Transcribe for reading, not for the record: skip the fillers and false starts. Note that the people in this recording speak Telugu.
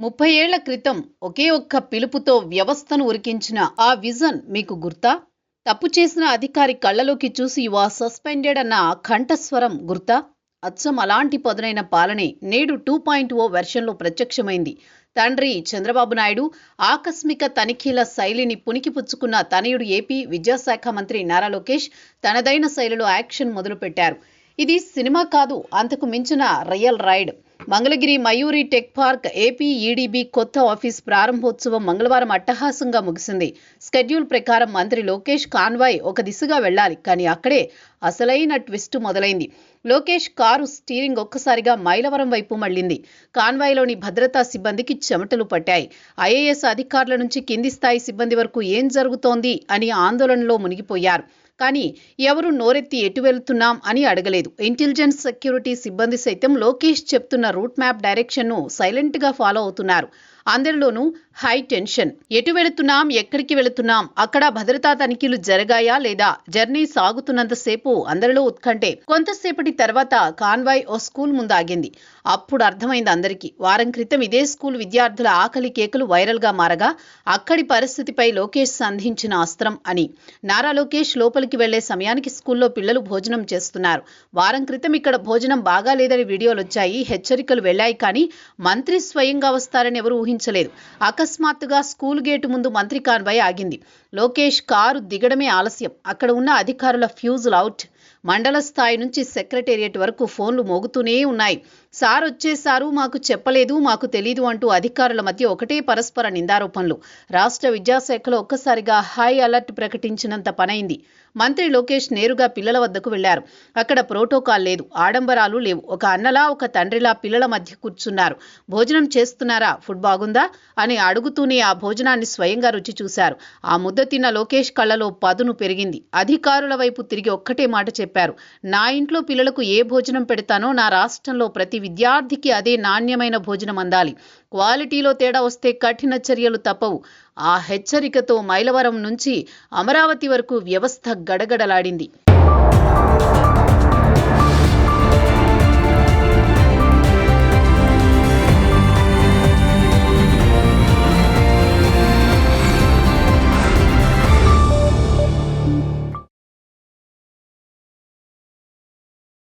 30 ఏళ్ల క్రితం ఒకే ఒక్క పిలుపుతో వ్యవస్థను ఉరికించిన ఆ విజన్ మీకు గుర్తా? తప్పు చేసిన అధికారి కళ్ళలోకి చూసి యు ఆర్ సస్పెండెడ్ అన్న కంఠస్వరం గుర్తా? అచ్చం అలాంటి పదునైన పాలనే నేడు 2.0 వెర్షన్లో ప్రత్యక్షమైంది. తండ్రి చంద్రబాబు నాయుడు ఆకస్మిక తనిఖీల శైలిని పుణికిపుచ్చుకున్న తనయుడు ఏపీ విద్యాశాఖ మంత్రి నారా లోకేష్ తనదైన శైలిలో యాక్షన్ మొదలుపెట్టారు. ఇది సినిమా కాదు, అంతకు మించిన real ride. Mangalagiri Mayuri tech park AP EDB కొత్త ఆఫీస్ ప్రారంభోత్సవం మంగళవారం అట్టహాసంగా ముగిసింది. స్కెడ్యూల్ ప్రకారం మంత్రి లోకేష్ కాన్వాయ్ ఒక దిశగా వెళ్లాలి, కానీ అక్కడే అసలైన ట్విస్ట్ మొదలైంది. లోకేష్ కారు స్టీరింగ్ ఒక్కసారిగా మైలవరం వైపు మళ్లింది. కాన్వాయ్లోని భద్రతా సిబ్బందికి చెమటలు పట్టాయి. ఐఏఎస్ అధికారుల నుంచి కింది స్థాయి సిబ్బంది వరకు ఏం జరుగుతోంది అని ఆందోళనలో మునిగిపోయారు. కానీ ఎవరు నోరెత్తి ఎటు వెళ్తున్నాం అని అడగలేదు. ఇంటెలిజెన్స్ సెక్యూరిటీ సిబ్బంది సైతం లోకేష్ చెప్తున్న రూట్ మ్యాప్ డైరెక్షన్ను సైలెంట్గా ఫాలో అవుతున్నారు. అందరిలోనూ హై టెన్షన్. ఎటు వెళుతున్నాం, ఎక్కడికి వెళుతున్నాం, అక్కడ భద్రతా తనిఖీలు జరిగాయా లేదా, జర్నీ సాగుతున్నంతసేపు అందరిలో ఉత్కంఠే. కొంతసేపటి తర్వాత కాన్వాయ్ ఓ స్కూల్ ముందు ఆగింది. అప్పుడు అర్థమైంది అందరికీ. వారం క్రితం ఇదే స్కూల్ విద్యార్థుల ఆకలి కేకలు వైరల్గా మారగా అక్కడి పరిస్థితిపై లోకేష్ సంధించిన అస్త్రం అని. నారా లోకేష్ లోపలికి వెళ్లే సమయానికి స్కూల్లో పిల్లలు భోజనం చేస్తున్నారు. వారం క్రితం ఇక్కడ భోజనం బాగాలేదని వీడియోలు వచ్చాయి, హెచ్చరికలు వెళ్లాయి, కానీ మంత్రి స్వయంగా వస్తారని ఎవరు ఊహించలేదు. అకస్మాత్తుగా స్కూల్ గేటు ముందు మంత్రి కాన్వాయ్ ఆగింది. లోకేష్ కారు దిగడమే ఆలస్యం. అక్కడ ఉన్న అధికారుల ఫ్యూజులు అవుట్. మండల స్థాయి నుంచి సెక్రటేరియట్ వరకు ఫోన్లు మోగుతూనే ఉన్నాయి. సార్ వచ్చేశారు, మాకు చెప్పలేదు, మాకు తెలీదు అంటూ అధికారుల మధ్య ఒకటే పరస్పర నిందారోపణలు. రాష్ట్ర విద్యాశాఖలో ఒక్కసారిగా హై అలర్ట్ ప్రకటించినంత పనైంది. మంత్రి లోకేష్ నేరుగా పిల్లల వద్దకు వెళ్లారు. అక్కడ ప్రోటోకాల్ లేదు, ఆడంబరాలు లేవు. ఒక అన్నలా ఒక తండ్రిలా పిల్లల మధ్య కూర్చున్నారు. భోజనం చేస్తున్నారా, ఫుడ్ బాగుందా అని అడుగుతూనే ఆ భోజనాన్ని స్వయంగా రుచి చూశారు. ఆ ముద్ద తిన్న లోకేష్ కళ్ళలో పదును పెరిగింది. అధికారుల వైపు తిరిగి ఒక్కటే మాట చెప్పారు, నా ఇంట్లో పిల్లలకు ఏ భోజనం పెడతానో నా రాష్ట్రంలో ప్రతి విద్యార్థికి అదే నాణ్యమైన భోజనం అందాలి. క్వాలిటీలో తేడా వస్తే కఠిన చర్యలు తప్పవు. ఆ హెచ్చరికతో మైలవరం నుంచి అమరావతి వరకు వ్యవస్థ గడగడలాడింది.